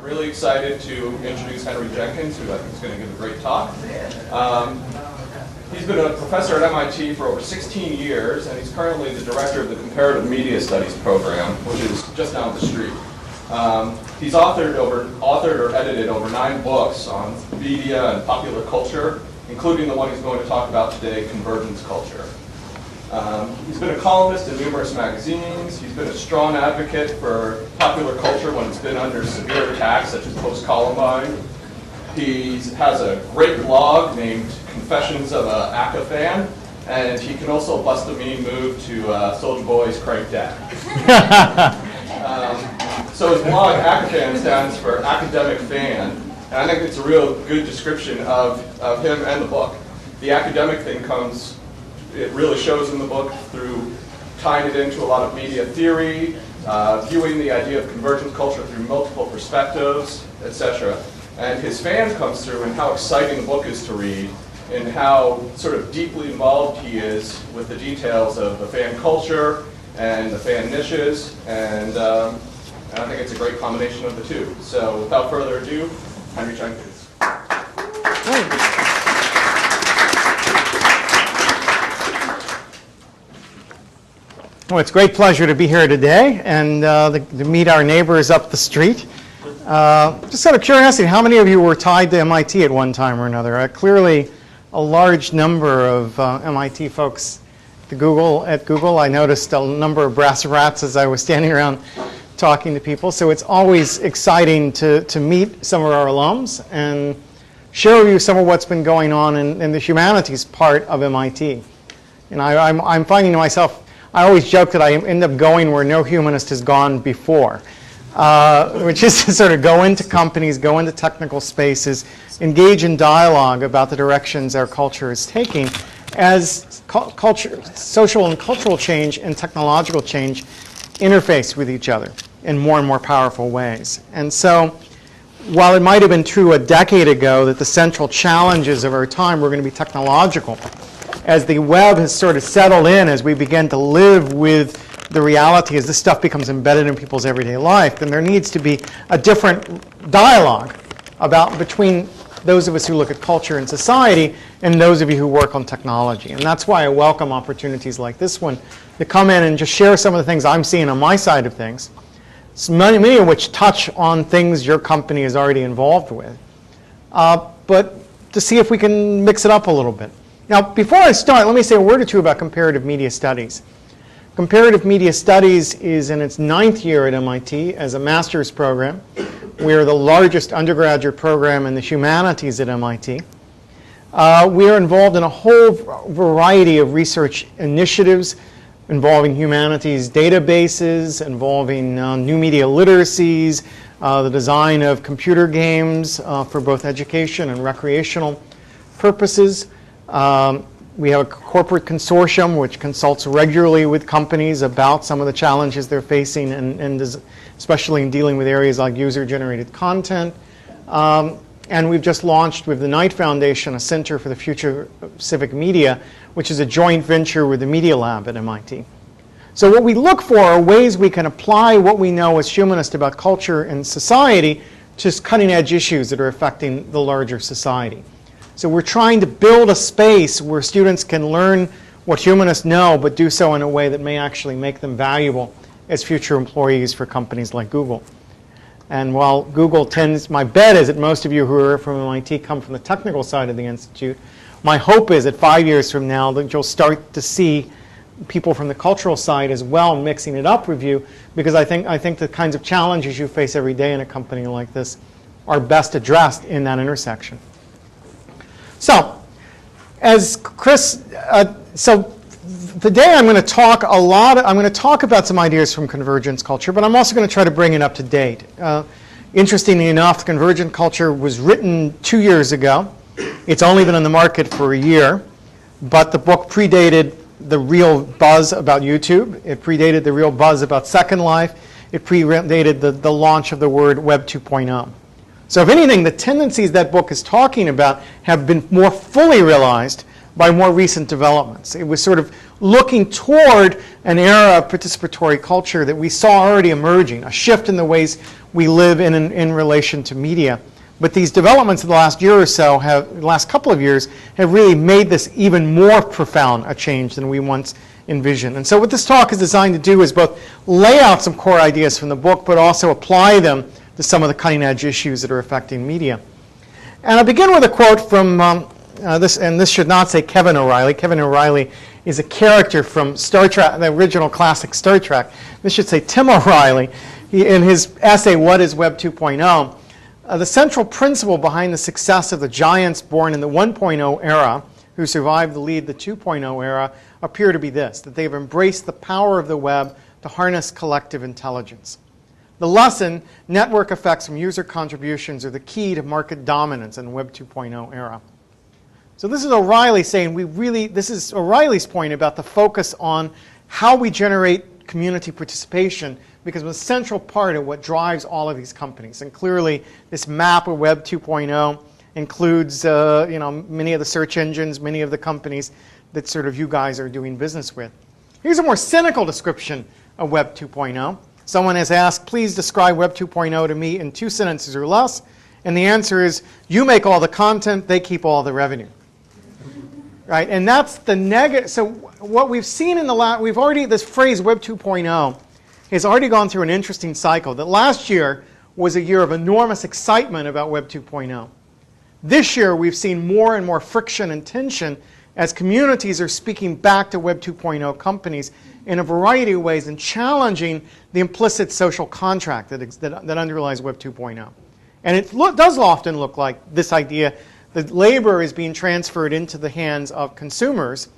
really excited to introduce Henry Jenkins, who I think is going to give a great talk. He's been a professor at MIT for over 16 years, and he's currently the director of the Comparative Media Studies program, which is just down the street. He's authored or edited over 9 books on media and popular culture, including the one he's going to talk about today, Convergence Culture. He's been a columnist in numerous magazines. He's been a strong advocate for popular culture when it's been under severe attacks, such as post-Columbine. He has a great blog named Confessions of a ACA Fan, and he can also bust a mean move to Soulja Boy's Crank Dad. So his blog, ACA Fan, stands for Academic Fan, and I think it's a real good description of him and the book. The academic thing it really shows in the book through tying it into a lot of media theory, viewing the idea of convergence culture through multiple perspectives, etc. And his fan comes through in how exciting the book is to read, and how sort of deeply involved he is with the details of the fan culture and the fan niches, and I think it's a great combination of the two. So without further ado, Henry Jenkins. Well, it's a great pleasure to be here today and to meet our neighbors up the street. Just out of curiosity, how many of you were tied to MIT at one time or another? Clearly, a large number of MIT folks at Google. I noticed a number of brass rats as I was standing around talking to people. So it's always exciting to meet some of our alums and show you some of what's been going on in the humanities part of MIT. And I'm finding myself, I always joke that I end up going where no humanist has gone before. Which is to sort of go into companies, go into technical spaces, engage in dialogue about the directions our culture is taking as social and cultural change and technological change interface with each other in more and more powerful ways. And so while it might have been true a decade ago that the central challenges of our time were going to be technological, as the web has sort of settled in, as we begin to live with the reality as this stuff becomes embedded in people's everyday life, then there needs to be a different dialogue between those of us who look at culture and society and those of you who work on technology. And that's why I welcome opportunities like this one to come in and just share some of the things I'm seeing on my side of things, many of which touch on things your company is already involved with, but to see if we can mix it up a little bit. Now, before I start, let me say a word or two about comparative media studies. Comparative Media Studies is in its 9th year at MIT as a master's program. We are the largest undergraduate program in the humanities at MIT. We are involved in a whole variety of research initiatives involving humanities databases, involving new media literacies, the design of computer games for both education and recreational purposes. We have a corporate consortium which consults regularly with companies about some of the challenges they're facing, and especially in dealing with areas like user-generated content. And we've just launched with the Knight Foundation a Center for the Future of Civic Media, which is a joint venture with the Media Lab at MIT. So what we look for are ways we can apply what we know as humanists about culture and society to cutting-edge issues that are affecting the larger society. So we're trying to build a space where students can learn what humanists know, but do so in a way that may actually make them valuable as future employees for companies like Google. And while Google tends, my bet is that most of you who are from MIT come from the technical side of the institute. My hope is that 5 years from now that you'll start to see people from the cultural side as well mixing it up with you, because I think the kinds of challenges you face every day in a company like this are best addressed in that intersection. So, as Chris, so today I'm going to talk about some ideas from Convergence Culture, but I'm also going to try to bring it up to date. Interestingly enough, Convergence Culture was written 2 years ago. It's only been on the market for a year, but the book predated the real buzz about YouTube. It predated the real buzz about Second Life. It predated the launch of the word Web 2.0. So if anything, the tendencies that book is talking about have been more fully realized by more recent developments. It was sort of looking toward an era of participatory culture that we saw already emerging, a shift in the ways we live in relation to media. But these developments in the last year or so, the last couple of years, have really made this even more profound a change than we once envisioned. And so what this talk is designed to do is both lay out some core ideas from the book, but also apply them to some of the cutting-edge issues that are affecting media. And I'll begin with a quote from this should not say Kevin O'Reilly. Kevin O'Reilly is a character from Star Trek, the original classic Star Trek. This should say Tim O'Reilly. In his essay, What is Web 2.0? The central principle behind the success of the giants born in the 1.0 era, who survived the lead the 2.0 era, appear to be this, that they've embraced the power of the web to harness collective intelligence. The lesson, network effects from user contributions are the key to market dominance in the Web 2.0 era. So this is O'Reilly saying this is O'Reilly's point about the focus on how we generate community participation, because it's a central part of what drives all of these companies. And clearly, this map of Web 2.0 includes many of the search engines, many of the companies that sort of you guys are doing business with. Here's a more cynical description of Web 2.0. Someone has asked, please describe Web 2.0 to me in 2 sentences or less. And the answer is, you make all the content, they keep all the revenue. Right? And that's the negative. So what we've seen in the last, this phrase Web 2.0 has already gone through an interesting cycle. That last year was a year of enormous excitement about Web 2.0. This year we've seen more and more friction and tension as communities are speaking back to Web 2.0 companies in a variety of ways and challenging the implicit social contract that underlies Web 2.0. And it does often look like this idea that labor is being transferred into the hands of consumers,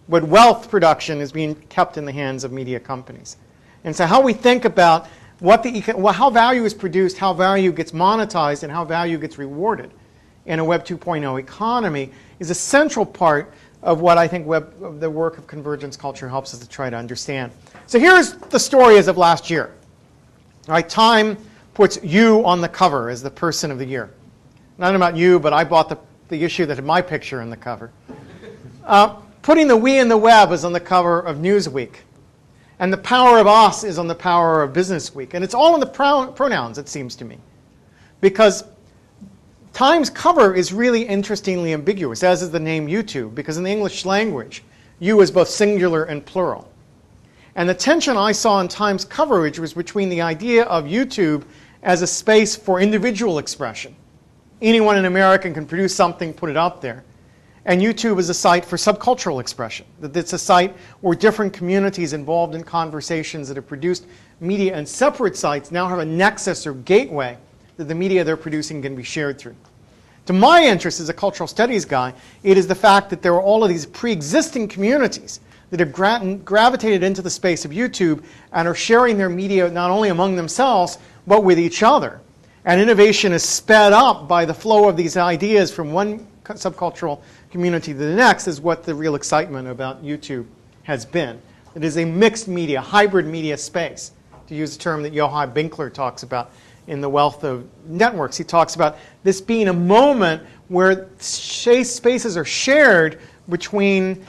but wealth production is being kept in the hands of media companies. And so how we think about how value is produced, how value gets monetized, and how value gets rewarded in a Web 2.0 economy is a central part of what I think the work of Convergence Culture helps us to try to understand. So here's the story as of last year. All right, Time puts you on the cover as the person of the year. Not about you, but I bought the issue that had my picture in the cover. Putting the we in the web is on the cover of Newsweek. And the power of us is on the power of Business Week. And it's all in the pronouns, it seems to me. Because Time's cover is really interestingly ambiguous, as is the name YouTube, because in the English language, you is both singular and plural. And the tension I saw in Time's coverage was between the idea of YouTube as a space for individual expression. Anyone in America can produce something, put it out there. And YouTube is a site for subcultural expression. That it's a site where different communities involved in conversations that have produced media and separate sites now have a nexus or gateway that the media they're producing can be shared through. To my interest as a cultural studies guy, it is the fact that there are all of these pre-existing communities that have gravitated into the space of YouTube and are sharing their media not only among themselves, but with each other. And innovation is sped up by the flow of these ideas from one subcultural community to the next is what the real excitement about YouTube has been. It is a mixed media, hybrid media space, to use a term that Johan Binkler talks about in The Wealth of Networks. He talks about this being a moment where spaces are shared between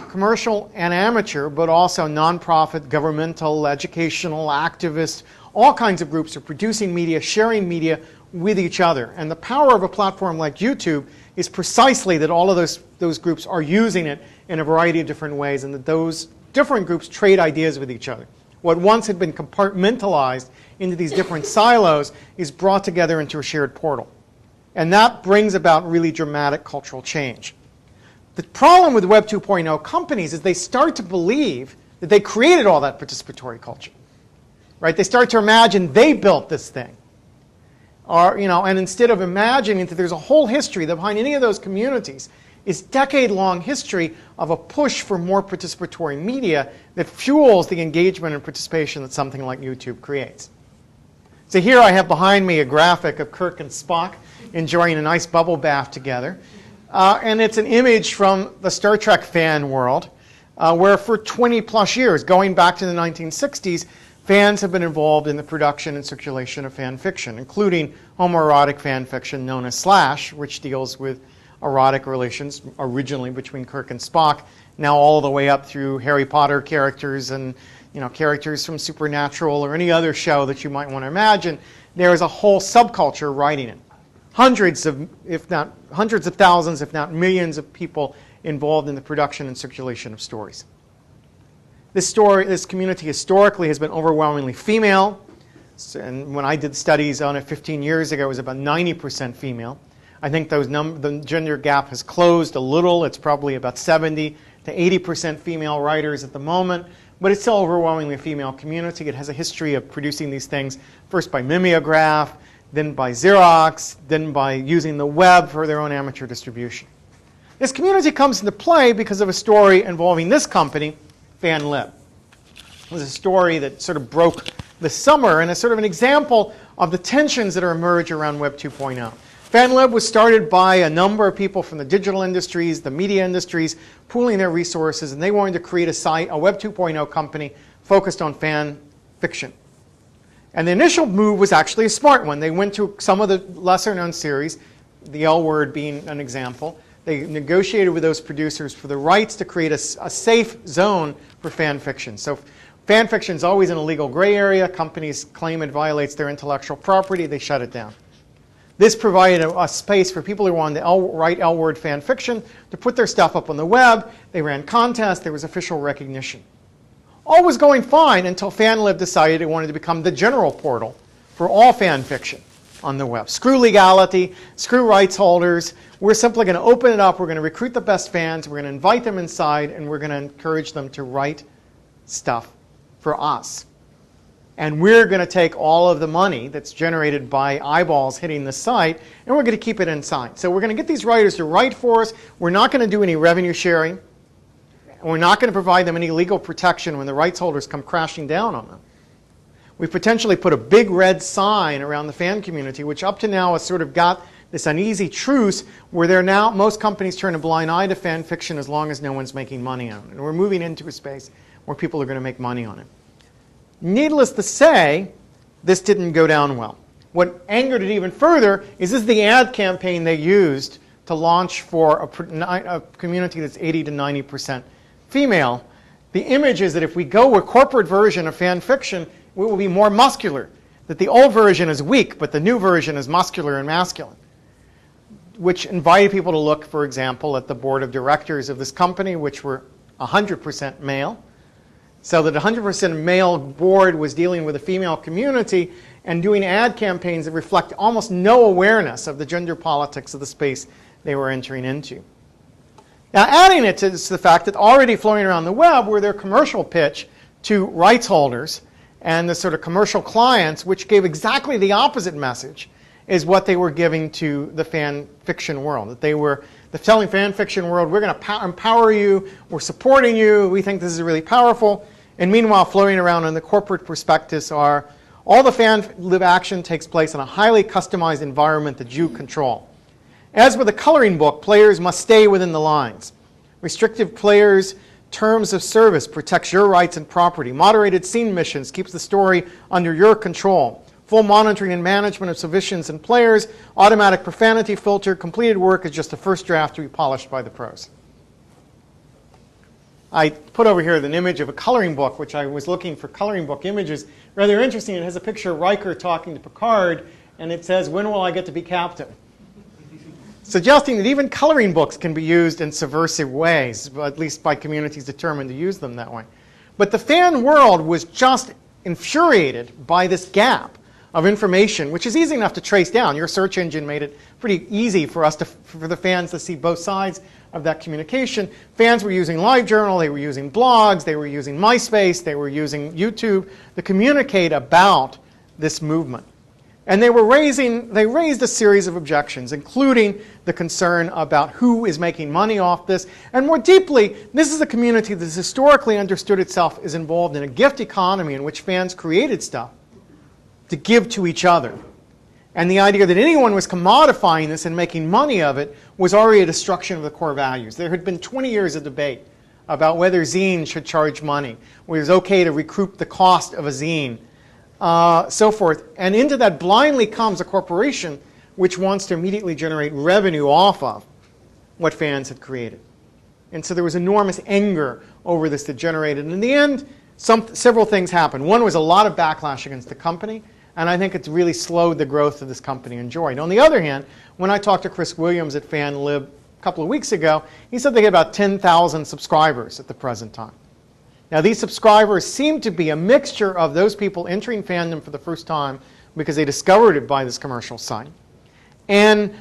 commercial and amateur, but also nonprofit, governmental, educational, activist, all kinds of groups are producing media, sharing media with each other. And the power of a platform like YouTube is precisely that all of those groups are using it in a variety of different ways, and that those different groups trade ideas with each other. What once had been compartmentalized into these different silos is brought together into a shared portal. And that brings about really dramatic cultural change. The problem with Web 2.0 companies is they start to believe that they created all that participatory culture. Right? They start to imagine they built this thing. And instead of imagining that there's a whole history that behind any of those communities is decade-long history of a push for more participatory media that fuels the engagement and participation that something like YouTube creates. So here I have behind me a graphic of Kirk and Spock enjoying a nice bubble bath together. And it's an image from the Star Trek fan world, where for 20-plus years, going back to the 1960s, fans have been involved in the production and circulation of fan fiction, including homoerotic fan fiction known as Slash, which deals with erotic relations, originally between Kirk and Spock, now all the way up through Harry Potter characters and characters from Supernatural or any other show that you might want to imagine. There is a whole subculture writing it. Hundreds of thousands, if not millions of people involved in the production and circulation of stories. This community historically has been overwhelmingly female. And when I did studies on it 15 years ago, it was about 90% female. I think the gender gap has closed a little. It's probably about 70 to 80% female writers at the moment. But it's still overwhelmingly a female community. It has a history of producing these things, first by mimeograph, then by Xerox, then by using the web for their own amateur distribution. This community comes into play because of a story involving this company, FanLib. It was a story that sort of broke this summer and is sort of an example of the tensions that are emerging around Web 2.0. FanLib was started by a number of people from the digital industries, the media industries, pooling their resources, and they wanted to create a site, a Web 2.0 company focused on fan fiction. And the initial move was actually a smart one. They went to some of the lesser-known series, the L Word being an example. They negotiated with those producers for the rights to create a safe zone for fan fiction. So fan fiction is always in a legal gray area. Companies claim it violates their intellectual property. They shut it down. This provided a space for people who wanted to write L-word fan fiction to put their stuff up on the web. They ran contests. There was official recognition. All was going fine until FanLib decided it wanted to become the general portal for all fan fiction on the web. Screw legality, screw rights holders. We're simply going to open it up. We're going to recruit the best fans. We're going to invite them inside, and we're going to encourage them to write stuff for us. And we're going to take all of the money that's generated by eyeballs hitting the site, and we're going to keep it inside. So we're going to get these writers to write for us. We're not going to do any revenue sharing. And we're not going to provide them any legal protection when the rights holders come crashing down on them. We potentially put a big red sign around the fan community, which up to now has sort of got this uneasy truce where most companies turn a blind eye to fan fiction as long as no one's making money on it. And we're moving into a space where people are going to make money on it. Needless to say, this didn't go down well. What angered it even further is this is the ad campaign they used to launch for a community that's 80 to 90% female. The image is that if we go with corporate version of fan fiction, it will be more muscular. That the old version is weak, but the new version is muscular and masculine. Which invited people to look, for example, at the board of directors of this company, which were 100% male. So that 100% male board was dealing with a female community and doing ad campaigns that reflect almost no awareness of the gender politics of the space they were entering into. Now, adding it to the fact that already flowing around the web were their commercial pitch to rights holders and the sort of commercial clients, which gave exactly the opposite message is what they were giving to the fan fiction world. That they were telling fan fiction world, we're going to empower you, we're supporting you, we think this is really powerful. And meanwhile, floating around in the corporate prospectus are all the FanLib action takes place in a highly customized environment that you control. As with a coloring book, players must stay within the lines. Restrictive players' terms of service protects your rights and property. Moderated scene missions keeps the story under your control. Full monitoring and management of submissions and players. Automatic profanity filter. Completed work is just a first draft to be polished by the pros. I put over here an image of a coloring book, which I was looking for coloring book images. Rather interesting, it has a picture of Riker talking to Picard, and it says, when will I get to be captain? Suggesting that even coloring books can be used in subversive ways, at least by communities determined to use them that way. But the fan world was just infuriated by this gap of information, which is easy enough to trace down. Your search engine made it pretty easy for the fans to see both sides of that communication. Fans were using LiveJournal, they were using blogs, they were using MySpace, they were using YouTube to communicate about this movement. And they raised a series of objections, including the concern about who is making money off this. And more deeply, this is a community that has historically understood itself as involved in a gift economy in which fans created stuff to give to each other. And the idea that anyone was commodifying this and making money of it was already a destruction of the core values. There had been 20 years of debate about whether zines should charge money, whether it was okay to recoup the cost of a zine, so forth. And into that blindly comes a corporation which wants to immediately generate revenue off of what fans had created. And so there was enormous anger over this that generated. And in the end, several things happened. One was a lot of backlash against the company, and I think it's really slowed the growth of this company enjoyed. On the other hand, when I talked to Chris Williams at FanLib a couple of weeks ago, he said they had about 10,000 subscribers at the present time. Now, these subscribers seem to be a mixture of those people entering fandom for the first time because they discovered it by this commercial site, and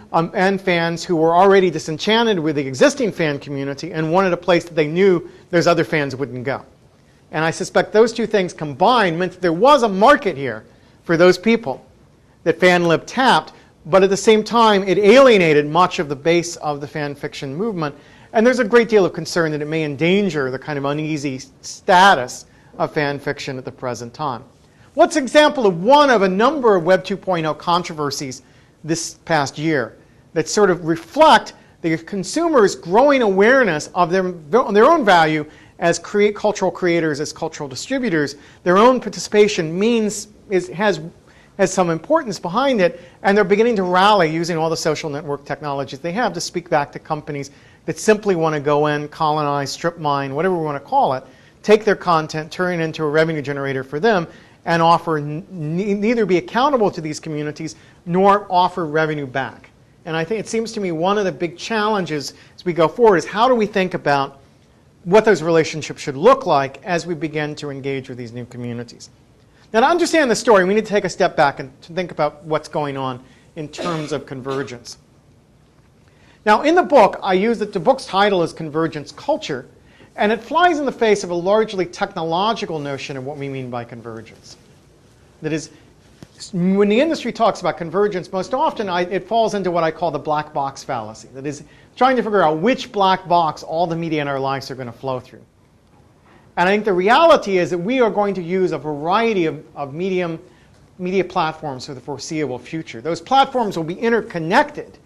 fans who were already disenchanted with the existing fan community and wanted a place that they knew those other fans wouldn't go. And I suspect those two things combined meant that there was a market here for those people that FanLib tapped, but at the same time it alienated much of the base of the fan fiction movement. And there's a great deal of concern that it may endanger the kind of uneasy status of fan fiction at the present time. What's an example of one of a number of Web 2.0 controversies this past year that sort of reflect the consumers' growing awareness of their own value as cultural creators, as cultural distributors. Their own participation has some importance behind it, and they're beginning to rally using all the social network technologies they have to speak back to companies that simply want to go in, colonize, strip mine, whatever we want to call it, take their content, turn it into a revenue generator for them, and offer neither be accountable to these communities nor offer revenue back. And I think it seems to me one of the big challenges as we go forward is how do we think about what those relationships should look like as we begin to engage with these new communities. Now, to understand the story, we need to take a step back and to think about what's going on in terms of convergence. Now, in the book, I use the book's title is Convergence Culture, and it flies in the face of a largely technological notion of what we mean by convergence. That is, when the industry talks about convergence, most often it falls into what I call the black box fallacy. That is, trying to figure out which black box all the media in our lives are going to flow through. And I think the reality is that we are going to use a variety of media platforms for the foreseeable future. Those platforms will be interconnected,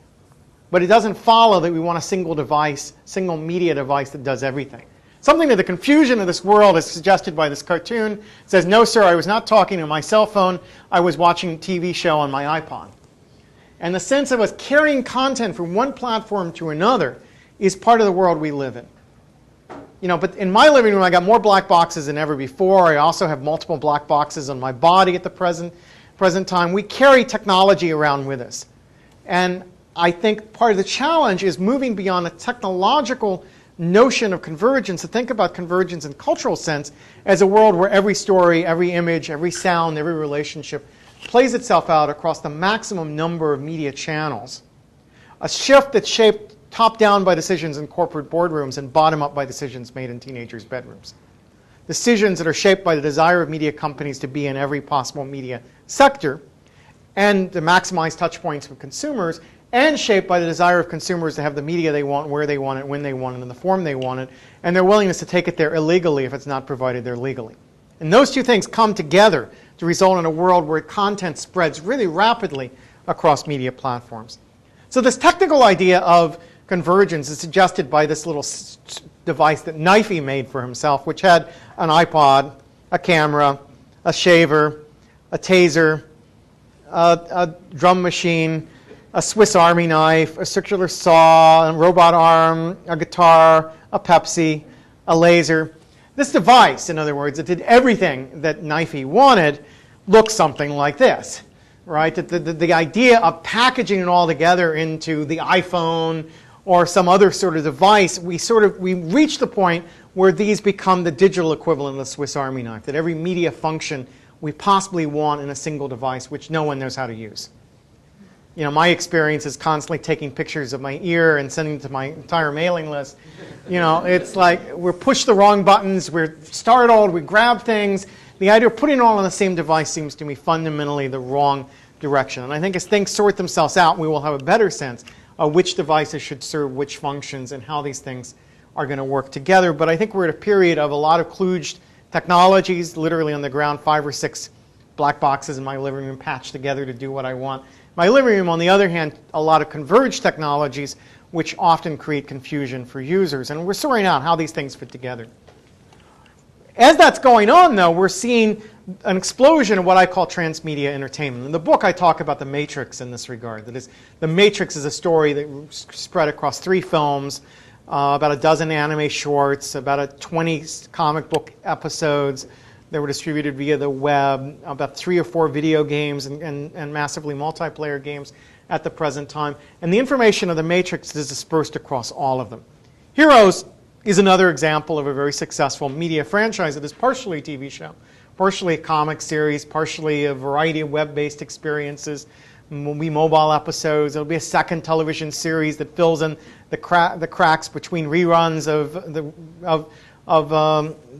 but it doesn't follow that we want a single media device that does everything. Something of the confusion of this world is suggested by this cartoon. It says, no, sir, I was not talking to my cell phone. I was watching a TV show on my iPod. And the sense of us carrying content from one platform to another is part of the world we live in. But in my living room, I got more black boxes than ever before. I also have multiple black boxes on my body at the present time. We carry technology around with us. And I think part of the challenge is moving beyond a technological notion of convergence to think about convergence in cultural sense as a world where every story, every image, every sound, every relationship plays itself out across the maximum number of media channels. A shift that's shaped top-down by decisions in corporate boardrooms and bottom-up by decisions made in teenagers' bedrooms. Decisions that are shaped by the desire of media companies to be in every possible media sector and to maximize touch points with consumers, and shaped by the desire of consumers to have the media they want, where they want it, when they want it, in the form they want it, and their willingness to take it there illegally if it's not provided there legally. And those two things come together to result in a world where content spreads really rapidly across media platforms. So this technical idea of convergence is suggested by this little device that Knifey made for himself, which had an iPod, a camera, a shaver, a taser, a drum machine, a Swiss Army knife, a circular saw, a robot arm, a guitar, a Pepsi, a laser. This device, in other words, that did everything that Knifey wanted, looked something like this, right? The idea of packaging it all together into the iPhone or some other sort of device, we reach the point where these become the digital equivalent of the Swiss Army knife, that every media function we possibly want in a single device, which no one knows how to use. My experience is constantly taking pictures of my ear and sending to my entire mailing list. It's like we're push the wrong buttons, we're startled, we grab things. The idea of putting it all on the same device seems to me fundamentally the wrong direction. And I think as things sort themselves out, we will have a better sense of which devices should serve which functions and how these things are going to work together. But I think we're at a period of a lot of kludged technologies, literally on the ground, 5 or 6 black boxes in my living room patched together to do what I want. My living room, on the other hand, a lot of converged technologies which often create confusion for users. And we're sorting out how these things fit together. As that's going on, though, we're seeing an explosion of what I call transmedia entertainment. In the book, I talk about the Matrix in this regard. That is, the Matrix is a story that spread across 3 films, about a dozen anime shorts, about 20 comic book episodes that were distributed via the web, about 3 or 4 video games and massively multiplayer games at the present time. And the information of the Matrix is dispersed across all of them. Heroes is another example of a very successful media franchise that is partially a TV show, partially a comic series, partially a variety of web-based experiences. Will be mobile episodes. There'll be a second television series that fills in the cracks between reruns of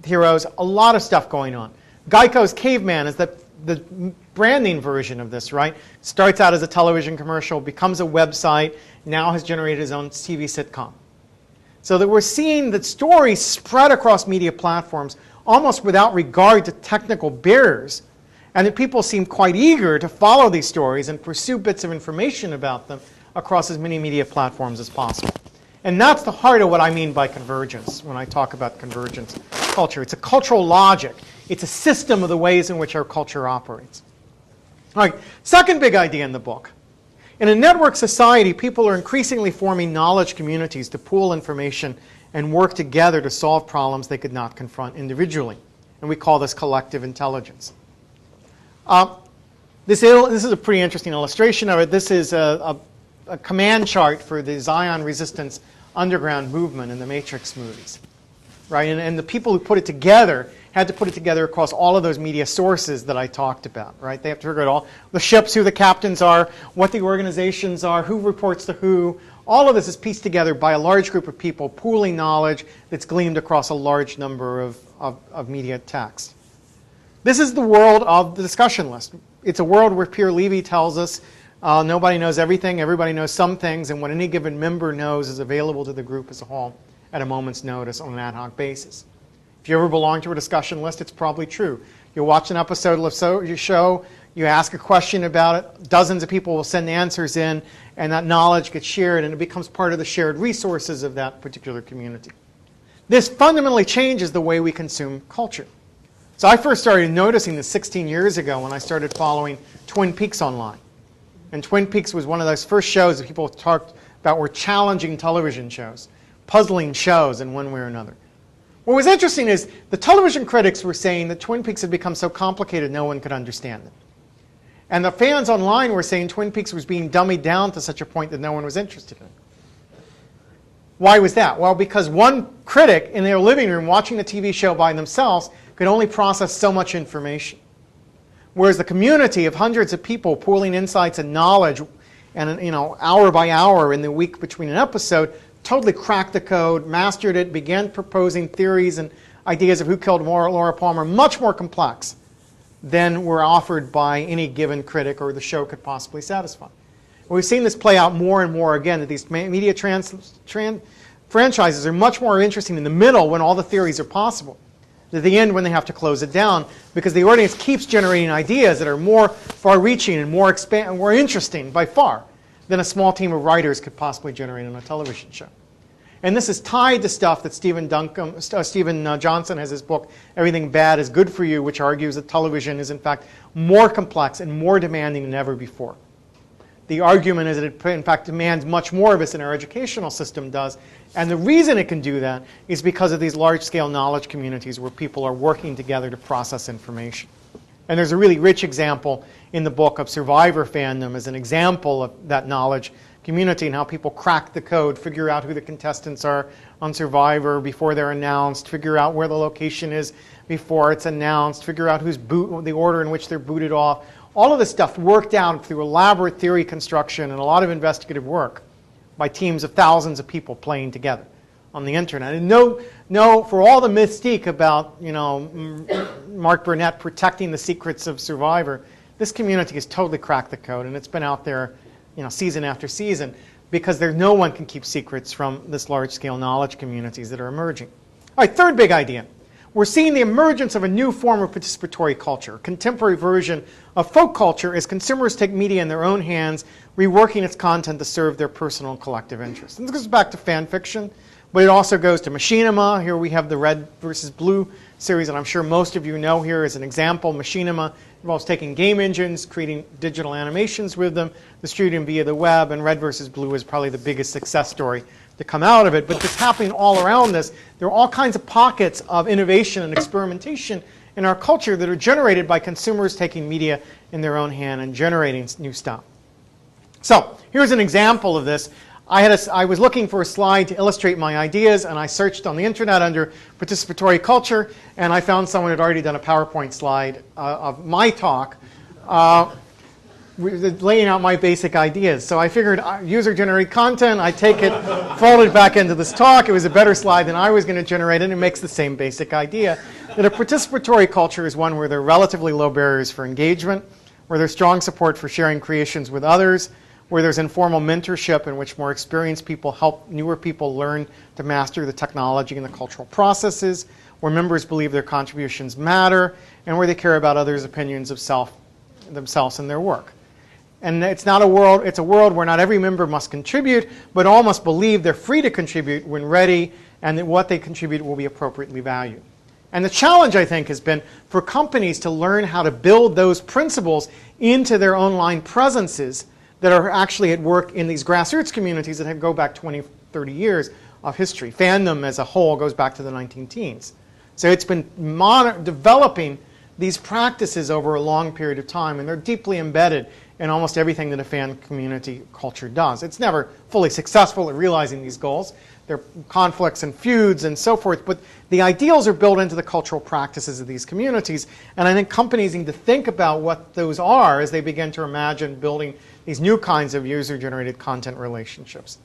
Heroes. A lot of stuff going on. Geico's Caveman is the branding version of this, right? Starts out as a television commercial, becomes a website, now has generated his own TV sitcom. So that we're seeing that stories spread across media platforms almost without regard to technical barriers, and that people seem quite eager to follow these stories and pursue bits of information about them across as many media platforms as possible. And that's the heart of what I mean by convergence when I talk about convergence culture. It's a cultural logic. It's a system of the ways in which our culture operates. All right, second big idea in the book. In a network society, people are increasingly forming knowledge communities to pool information and work together to solve problems they could not confront individually. And we call this collective intelligence. This is a pretty interesting illustration of it. This is a command chart for the Zion Resistance underground movement in the Matrix movies. Right? And the people who put it together had to put it together across all of those media sources that I talked about. Right? They have to figure out all the ships, who the captains are, what the organizations are, who reports to who. All of this is pieced together by a large group of people pooling knowledge that's gleamed across a large number of media text. This is the world of the discussion list. It's a world where Pierre Levy tells us nobody knows everything, everybody knows some things, and what any given member knows is available to the group as a whole at a moment's notice on an ad hoc basis. If you ever belong to a discussion list, it's probably true. You'll watch an episode of your show, you ask a question about it, dozens of people will send answers in, and that knowledge gets shared, and it becomes part of the shared resources of that particular community. This fundamentally changes the way we consume culture. So I first started noticing this 16 years ago when I started following Twin Peaks online. And Twin Peaks was one of those first shows that people talked about were challenging television shows, puzzling shows in one way or another. What was interesting is the television critics were saying that Twin Peaks had become so complicated no one could understand it. And the fans online were saying Twin Peaks was being dummied down to such a point that no one was interested in it. Why was that? Well, because one critic in their living room watching the TV show by themselves could only process so much information. Whereas the community of hundreds of people pooling insights and knowledge and hour by hour in the week between an episode totally cracked the code, mastered it, began proposing theories and ideas of who killed Laura Palmer, much more complex than were offered by any given critic or the show could possibly satisfy. We've seen this play out more and more again, that these media franchises are much more interesting in the middle when all the theories are possible, at the end when they have to close it down, because the audience keeps generating ideas that are more far-reaching and more interesting by far than a small team of writers could possibly generate on a television show. And this is tied to stuff that Stephen Johnson has his book, Everything Bad is Good for You, which argues that television is in fact more complex and more demanding than ever before. The argument is that it in fact demands much more of us than our educational system does. And the reason it can do that is because of these large-scale knowledge communities where people are working together to process information. And there's a really rich example in the book of Survivor fandom as an example of that knowledge community and how people crack the code, figure out who the contestants are on Survivor before they're announced, figure out where the location is before it's announced, figure out the order in which they're booted off. All of this stuff worked out through elaborate theory construction and a lot of investigative work by teams of thousands of people playing together on the internet. And for all the mystique about Mark Burnett protecting the secrets of Survivor, this community has totally cracked the code, and it's been out there season after season because no one can keep secrets from this large-scale knowledge communities that are emerging. All right, third big idea. We're seeing the emergence of a new form of participatory culture, a contemporary version of folk culture as consumers take media in their own hands, reworking its content to serve their personal and collective interests. And this goes back to fan fiction, but it also goes to Machinima. Here we have the red versus blue series that I'm sure most of you know here as an example. Machinima involves taking game engines, creating digital animations with them, distributing via the web, and Red versus Blue is probably the biggest success story to come out of it. But it's happening all around this. There are all kinds of pockets of innovation and experimentation in our culture that are generated by consumers taking media in their own hand and generating new stuff. So here's an example of this. I was looking for a slide to illustrate my ideas, and I searched on the internet under participatory culture, and I found someone had already done a PowerPoint slide of my talk laying out my basic ideas. So I figured user-generated content, I take it, fold it back into this talk. It was a better slide than I was going to generate, and it makes the same basic idea, that a participatory culture is one where there are relatively low barriers for engagement, where there's strong support for sharing creations with others, where there's informal mentorship in which more experienced people help newer people learn to master the technology and the cultural processes, where members believe their contributions matter, and where they care about others' opinions of themselves and their work. And it's a world where not every member must contribute, but all must believe they're free to contribute when ready, and that what they contribute will be appropriately valued. And the challenge, I think, has been for companies to learn how to build those principles into their online presences that are actually at work in these grassroots communities that go back 20, 30 years of history. Fandom as a whole goes back to the 19-teens. So it's been developing these practices over a long period of time, and they're deeply embedded in almost everything that a fan community culture does. It's never fully successful at realizing these goals. There are conflicts and feuds and so forth, but the ideals are built into the cultural practices of these communities, and I think companies need to think about what those are as they begin to imagine building these new kinds of user-generated content relationships.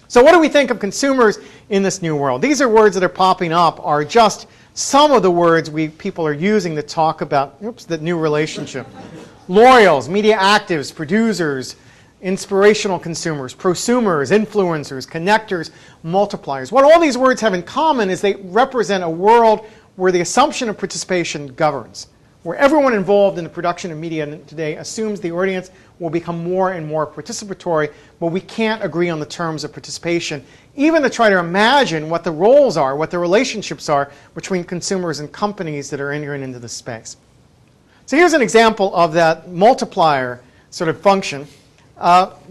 So what do we think of consumers in this new world? These are words that are popping up, are just some of the words people are using to talk about the new relationship. Loyals, media actives, producers, inspirational consumers, prosumers, influencers, connectors, multipliers. What all these words have in common is they represent a world where the assumption of participation governs, where everyone involved in the production of media today assumes the audience will become more and more participatory, but we can't agree on the terms of participation, even to try to imagine what the roles are, what the relationships are between consumers and companies that are entering into this space. So here's an example of that multiplier sort of function.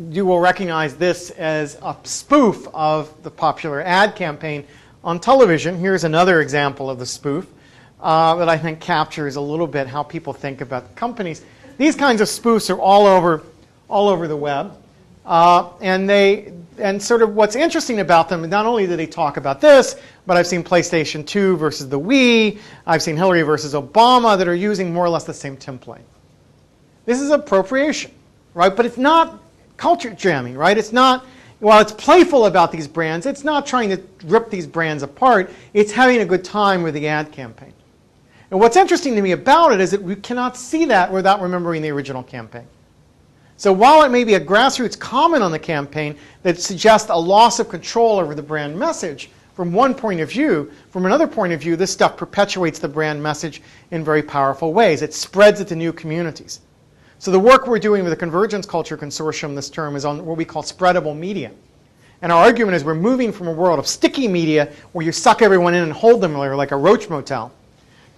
You will recognize this as a spoof of the popular ad campaign on television. Here's another example of the spoof that I think captures a little bit how people think about companies. These kinds of spoofs are all over the web, and sort of what's interesting about them, not only do they talk about this, but I've seen PlayStation 2 versus the Wii, I've seen Hillary versus Obama that are using more or less the same template. This is appropriation, right? But it's not culture jamming, right? It's not, while it's playful about these brands, it's not trying to rip these brands apart. It's having a good time with the ad campaign. And what's interesting to me about it is that we cannot see that without remembering the original campaign. So while it may be a grassroots comment on the campaign that suggests a loss of control over the brand message, from one point of view, from another point of view, this stuff perpetuates the brand message in very powerful ways. It spreads it to new communities. So the work we're doing with the Convergence Culture Consortium this term is on what we call spreadable media. And our argument is we're moving from a world of sticky media where you suck everyone in and hold them like a roach motel,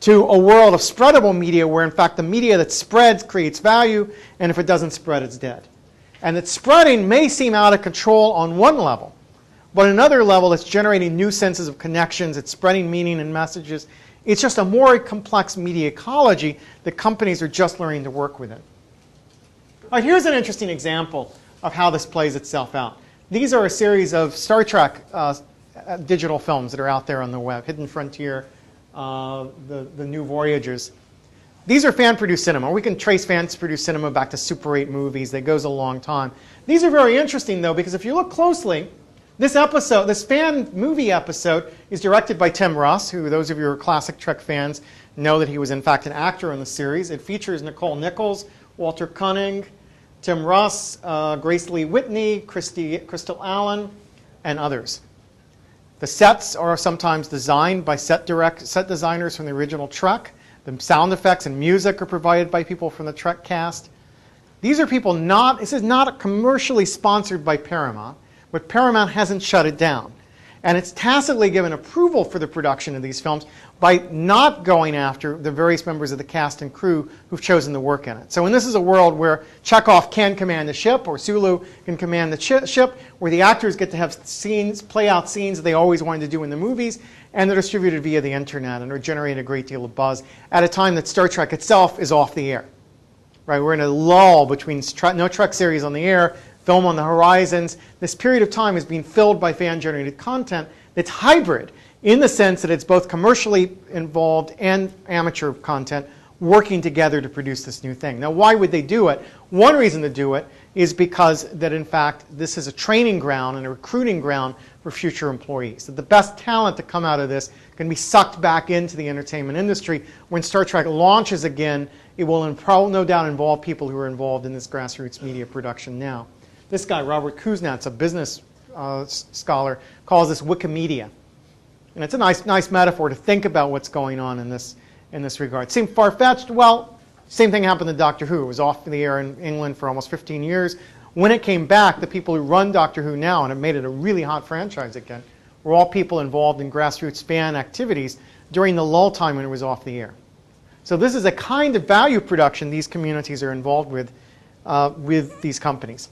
to a world of spreadable media where, in fact, the media that spreads creates value, and if it doesn't spread, it's dead. And that spreading may seem out of control on one level, but on another level, it's generating new senses of connections, it's spreading meaning and messages. It's just a more complex media ecology that companies are just learning to work within. All right, here's an interesting example of how this plays itself out. These are a series of Star Trek digital films that are out there on the web, Hidden Frontier, the New Voyages. These are fan-produced cinema. We can trace fan-produced cinema back to Super 8 movies. That goes a long time. These are very interesting, though, because if you look closely, this fan movie episode is directed by Tim Russ, who those of you who are classic Trek fans know that he was, in fact, an actor in the series. It features Nicole Nichols, Walter Koenig, Tim Russ, Grace Lee Whitney, Crystal Allen, and others. The sets are sometimes designed by set designers from the original Trek. The sound effects and music are provided by people from the Trek cast. These are people this is not commercially sponsored by Paramount, but Paramount hasn't shut it down. And it's tacitly given approval for the production of these films by not going after the various members of the cast and crew who've chosen to work in it. So when this is a world where Chekhov can command the ship, or Sulu can command the ship, where the actors get to have scenes, play out scenes that they always wanted to do in the movies, and they're distributed via the internet and are generating a great deal of buzz at a time that Star Trek itself is off the air. Right? We're in a lull between no Trek series on the air, film on the horizons. This period of time is being filled by fan-generated content that's hybrid in the sense that it's both commercially involved and amateur content working together to produce this new thing. Now, why would they do it? One reason to do it is because that, in fact, this is a training ground and a recruiting ground for future employees. That the best talent to come out of this can be sucked back into the entertainment industry. When Star Trek launches again, it will no doubt involve people who are involved in this grassroots media production now. This guy, Robert Kuznets, a business scholar, calls this Wikimedia. And it's a nice metaphor to think about what's going on in this regard. Seemed far-fetched? Well, same thing happened to Doctor Who. It was off the air in England for almost 15 years. When it came back, the people who run Doctor Who now, and have made it a really hot franchise again, were all people involved in grassroots fan activities during the lull time when it was off the air. So this is a kind of value production these communities are involved with these companies.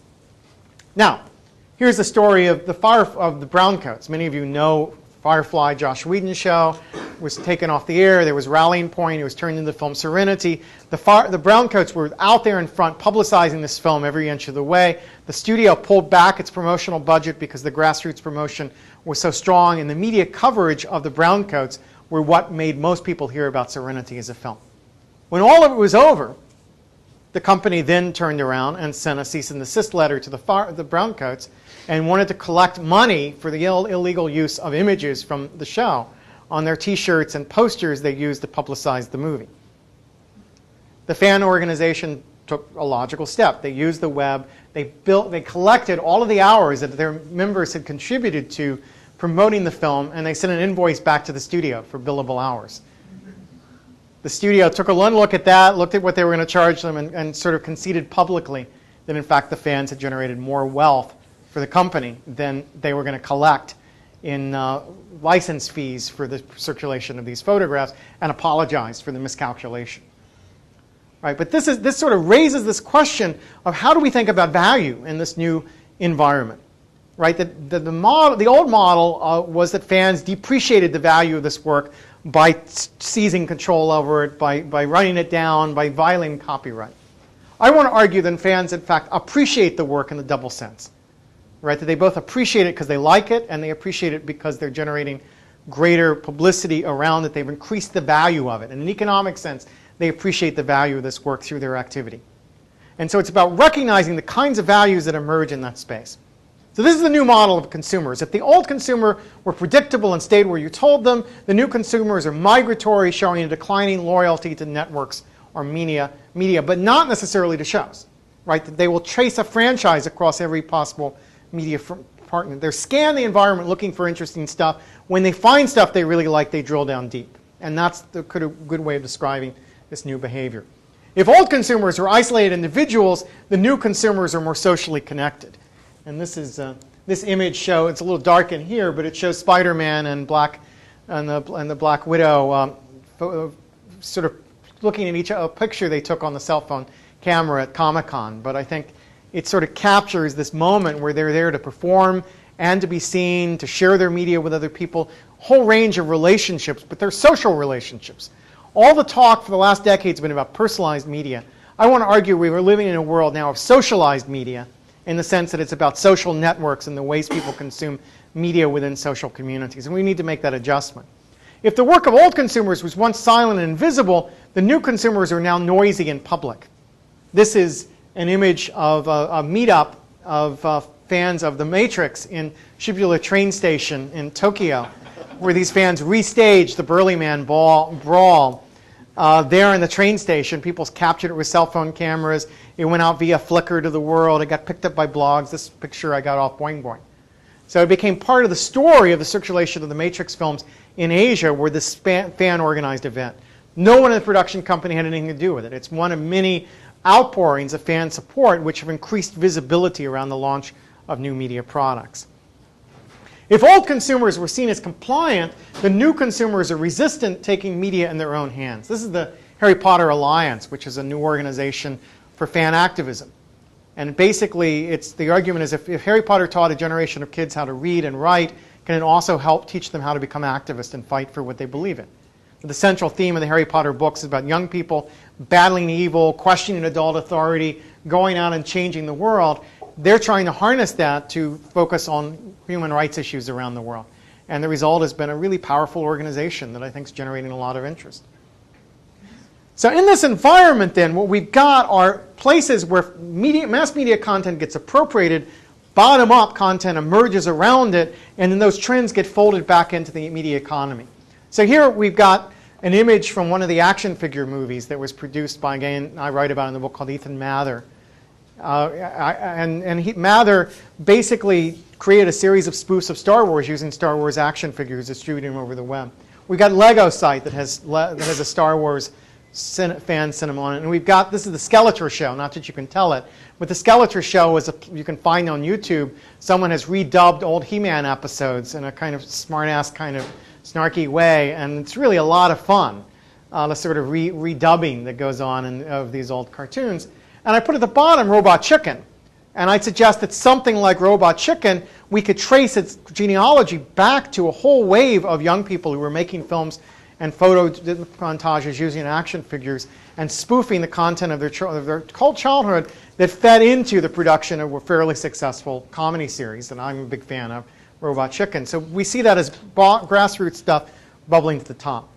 Now, here's the story of the Browncoats. Many of you know Firefly, Joss Whedon's show, was taken off the air. There was Rallying Point. It was turned into the film Serenity. The Browncoats were out there in front publicizing this film every inch of the way. The studio pulled back its promotional budget because the grassroots promotion was so strong, and the media coverage of the Browncoats were what made most people hear about Serenity as a film. When all of it was over, the company then turned around and sent a cease and desist letter to the Browncoats and wanted to collect money for the illegal use of images from the show on their T-shirts and posters they used to publicize the movie. The fan organization took a logical step. They used the web. They collected all of the hours that their members had contributed to promoting the film, and they sent an invoice back to the studio for billable hours. The studio took a look at that, looked at what they were going to charge them, and sort of conceded publicly that, in fact, the fans had generated more wealth for the company than they were going to collect in license fees for the circulation of these photographs, and apologized for the miscalculation. Right? But this sort of raises this question of how do we think about value in this new environment? Right? The old model was that fans depreciated the value of this work by seizing control over it, by running it down, by violating copyright. I want to argue that fans, in fact, appreciate the work in the double sense. Right? That they both appreciate it because they like it, and they appreciate it because they're generating greater publicity around it. They've increased the value of it. In an economic sense, they appreciate the value of this work through their activity. And so it's about recognizing the kinds of values that emerge in that space. So this is the new model of consumers. If the old consumer were predictable and stayed where you told them, the new consumers are migratory, showing a declining loyalty to networks or media, but not necessarily to shows. Right? That they will chase a franchise across every possible media partner. They scan the environment looking for interesting stuff. When they find stuff they really like, they drill down deep. And that's the good way of describing this new behavior. If old consumers are isolated individuals, the new consumers are more socially connected. And this is this image it's a little dark in here, but it shows Spider-Man and the Black Widow sort of looking at a picture they took on the cell phone camera at Comic-Con. But I think it sort of captures this moment where they're there to perform and to be seen, to share their media with other people, a whole range of relationships, but they're social relationships. All the talk for the last decade has been about personalized media. I want to argue we are living in a world now of socialized media, in the sense that it's about social networks and the ways people consume media within social communities. And we need to make that adjustment. If the work of old consumers was once silent and invisible, the new consumers are now noisy and public. This is an image of a meetup of fans of The Matrix in Shibuya train station in Tokyo, where these fans restaged the Burly Man brawl there in the train station. People captured it with cell phone cameras. It went out via Flickr to the world. It got picked up by blogs. This picture I got off Boing Boing. So it became part of the story of the circulation of the Matrix films in Asia, were this fan-organized event. No one in the production company had anything to do with it. It's one of many outpourings of fan support which have increased visibility around the launch of new media products. If old consumers were seen as compliant, the new consumers are resistant, taking media in their own hands. This is the Harry Potter Alliance, which is a new organization for fan activism. And basically, the argument is if Harry Potter taught a generation of kids how to read and write, can it also help teach them how to become activists and fight for what they believe in? The central theme of the Harry Potter books is about young people battling evil, questioning adult authority, going out and changing the world. They're trying to harness that to focus on human rights issues around the world. And the result has been a really powerful organization that I think is generating a lot of interest. So in this environment then, what we've got are places where mass media content gets appropriated, bottom-up content emerges around it, and then those trends get folded back into the media economy. So here we've got an image from one of the action figure movies that was produced by a guy I write about in the book called Ethan Mather. Mather basically created a series of spoofs of Star Wars using Star Wars action figures, distributing them over the web. We've got Lego site that has a Star Wars fan cinema on it. And we've got, this is the Skeletor show, not that you can tell it, but the Skeletor show is you can find on YouTube. Someone has redubbed old He-Man episodes in a kind of smart-ass kind of snarky way, and it's really a lot of fun, the sort of redubbing that goes on of these old cartoons. And I put at the bottom Robot Chicken. And I'd suggest that something like Robot Chicken, we could trace its genealogy back to a whole wave of young people who were making films and photo montages using action figures and spoofing the content of their childhood that fed into the production of a fairly successful comedy series that I'm a big fan of, Robot Chicken. So we see that as grassroots stuff bubbling to the top.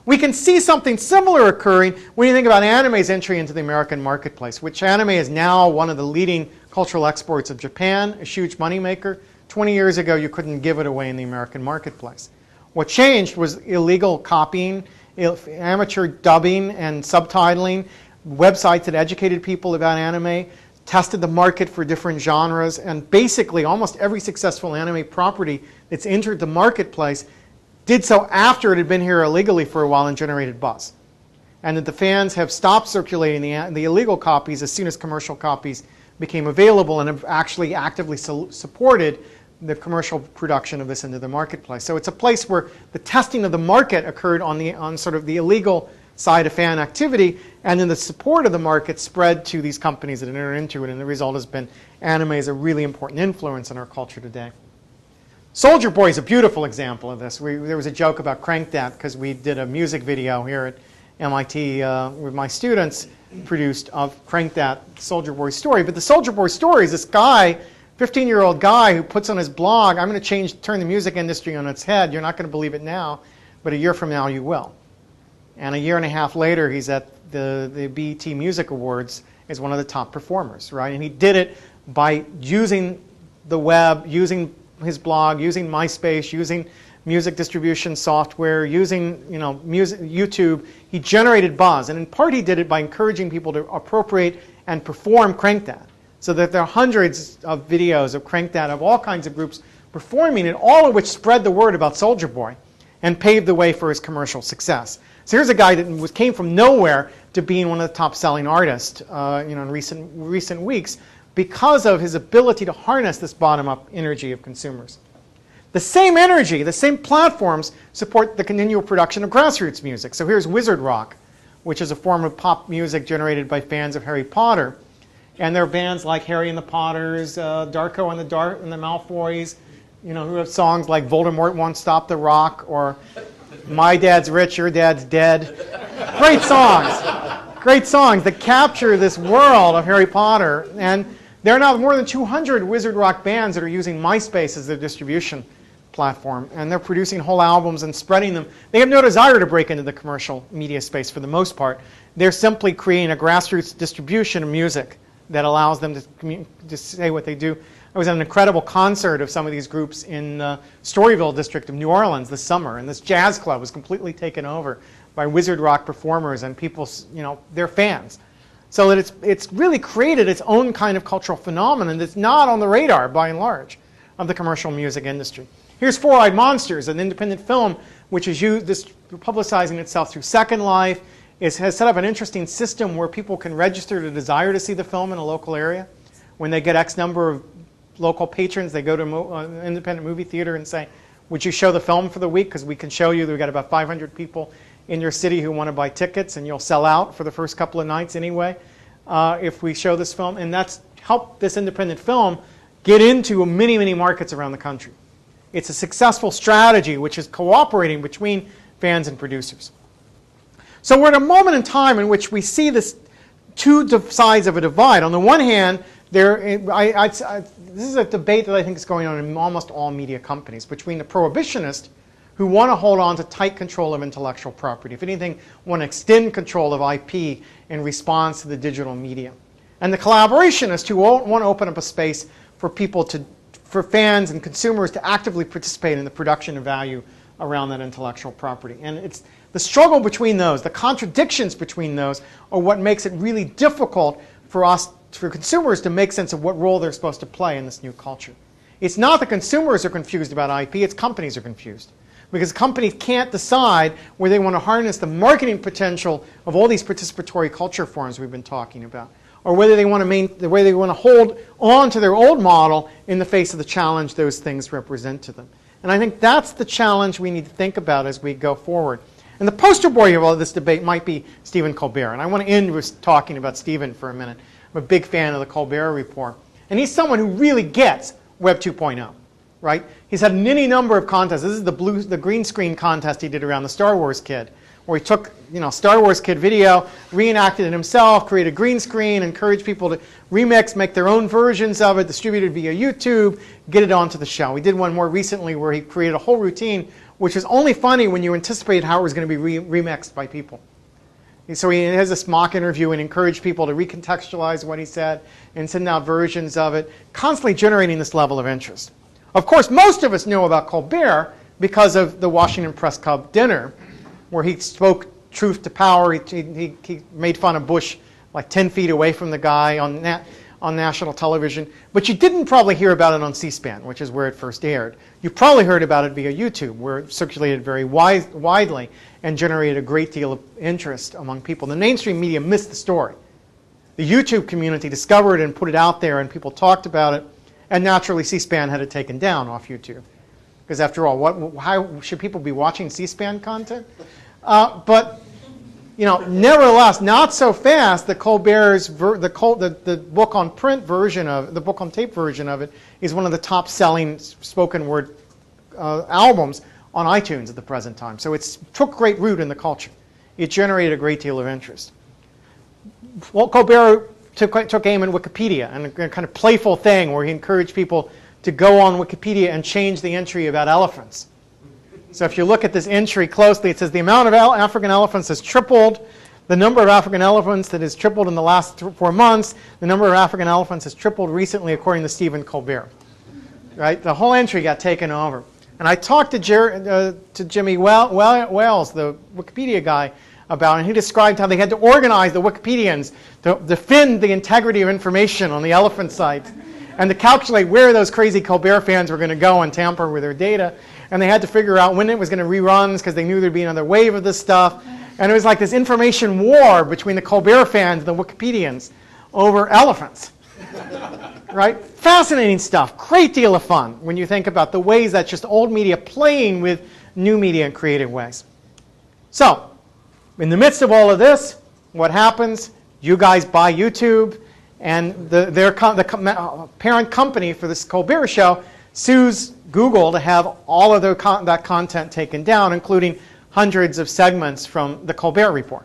We can see something similar occurring when you think about anime's entry into the American marketplace, which anime is now one of the leading cultural exports of Japan, a huge moneymaker. 20 years ago, you couldn't give it away in the American marketplace. What changed was illegal copying, amateur dubbing and subtitling, websites that educated people about anime, tested the market for different genres, and basically almost every successful anime property that's entered the marketplace did so after it had been here illegally for a while and generated buzz. And that the fans have stopped circulating the illegal copies as soon as commercial copies became available and have actually actively supported the commercial production of this into the marketplace. So it's a place where the testing of the market occurred on sort of the illegal side of fan activity, and then the support of the market spread to these companies that enter into it, and the result has been anime is a really important influence in our culture today. Soldier Boy is a beautiful example of this. There was a joke about Crank That because we did a music video here at MIT with my students produced of Crank That Soldier Boy story. But the Soldier Boy story is this guy, 15-year-old guy who puts on his blog, I'm going to turn the music industry on its head. You're not going to believe it now, but a year from now you will. And a year and a half later, he's at the BET Music Awards as one of the top performers, right? And he did it by using the web, using his blog, using MySpace, using music distribution software, using YouTube. He generated buzz, and in part he did it by encouraging people to appropriate and perform Crank That. So that there are hundreds of videos of Crank That of all kinds of groups performing it, all of which spread the word about Soldier Boy and paved the way for his commercial success. So here's a guy that came from nowhere to being one of the top-selling artists in recent weeks because of his ability to harness this bottom-up energy of consumers. The same energy, the same platforms support the continual production of grassroots music. So here's Wizard Rock, which is a form of pop music generated by fans of Harry Potter. And there are bands like Harry and the Potters, Darko and the Malfoys, who have songs like Voldemort Won't Stop the Rock or My Dad's Rich, Your Dad's Dead. Great songs that capture this world of Harry Potter. And there are now more than 200 Wizard Rock bands that are using MySpace as their distribution platform. And they're producing whole albums and spreading them. They have no desire to break into the commercial media space for the most part. They're simply creating a grassroots distribution of music that allows them to say what they do. I was at an incredible concert of some of these groups in the Storyville district of New Orleans this summer, and this jazz club was completely taken over by Wizard Rock performers and people, they're fans. So that it's really created its own kind of cultural phenomenon that's not on the radar, by and large, of the commercial music industry. Here's Four-Eyed Monsters, an independent film which is publicizing itself through Second Life. It has set up an interesting system where people can register the desire to see the film in a local area. When they get X number of local patrons, they go to an independent movie theater and say, would you show the film for the week? Because we can show you that we've got about 500 people in your city who want to buy tickets, and you'll sell out for the first couple of nights anyway if we show this film. And that's helped this independent film get into many, many markets around the country. It's a successful strategy which is cooperating between fans and producers. So we're at a moment in time in which we see this two sides of a divide. On the one hand, this is a debate that I think is going on in almost all media companies between the prohibitionists who want to hold on to tight control of intellectual property. If anything, want to extend control of IP in response to the digital media. And the collaborationists who want to open up a space for people for fans and consumers to actively participate in the production of value around that intellectual property. And it's the struggle between those, the contradictions between those, are what makes it really difficult for consumers to make sense of what role they're supposed to play in this new culture. It's not that consumers are confused about IP, it's companies are confused. Because companies can't decide where they want to harness the marketing potential of all these participatory culture forms we've been talking about, or whether they want to hold on to their old model in the face of the challenge those things represent to them. And I think that's the challenge we need to think about as we go forward. And the poster boy of all this debate might be Stephen Colbert. And I want to end with talking about Stephen for a minute. I'm a big fan of the Colbert Report. And he's someone who really gets Web 2.0, right? He's had any number of contests. This is the green screen contest he did around the Star Wars Kid, where he took Star Wars Kid video, reenacted it himself, created a green screen, encouraged people to remix, make their own versions of it, distribute it via YouTube, get it onto the show. We did one more recently where he created a whole routine, which was only funny when you anticipated how it was going to be remixed by people. So he has this mock interview and encouraged people to recontextualize what he said and send out versions of it, constantly generating this level of interest. Of course, most of us know about Colbert because of the Washington Press Club dinner, where he spoke truth to power. He made fun of Bush like 10 feet away from the guy on national television. But you didn't probably hear about it on C-SPAN, which is where it first aired. You probably heard about it via YouTube, where it circulated very widely and generated a great deal of interest among people. The mainstream media missed the story. The YouTube community discovered it and put it out there, and people talked about it. And naturally, C-SPAN had it taken down off YouTube. Because after all, how should people be watching C-SPAN content? But nevertheless, not so fast. The Colbert's the book on print version of the book on tape version of it is one of the top-selling spoken word albums on iTunes at the present time. So it took great root in the culture. It generated a great deal of interest. Well, Colbert took aim in Wikipedia, and a kind of playful thing where he encouraged people to go on Wikipedia and change the entry about elephants. So if you look at this entry closely, it says the amount of African elephants has tripled. The number of African elephants that has tripled in the last 4 months. The number of African elephants has tripled recently, according to Stephen Colbert. Right? The whole entry got taken over. And I talked to Jimmy Wales, the Wikipedia guy, about it, and he described how they had to organize the Wikipedians to defend the integrity of information on the elephant site and to calculate where those crazy Colbert fans were going to go and tamper with their data. And they had to figure out when it was going to reruns because they knew there'd be another wave of this stuff. And it was like this information war between the Colbert fans and the Wikipedians over elephants. Right? Fascinating stuff. Great deal of fun when you think about the ways that just old media playing with new media in creative ways. So, in the midst of all of this, what happens? You guys buy YouTube, and the parent company for this Colbert show sues Google to have all of that content taken down, including hundreds of segments from the Colbert Report.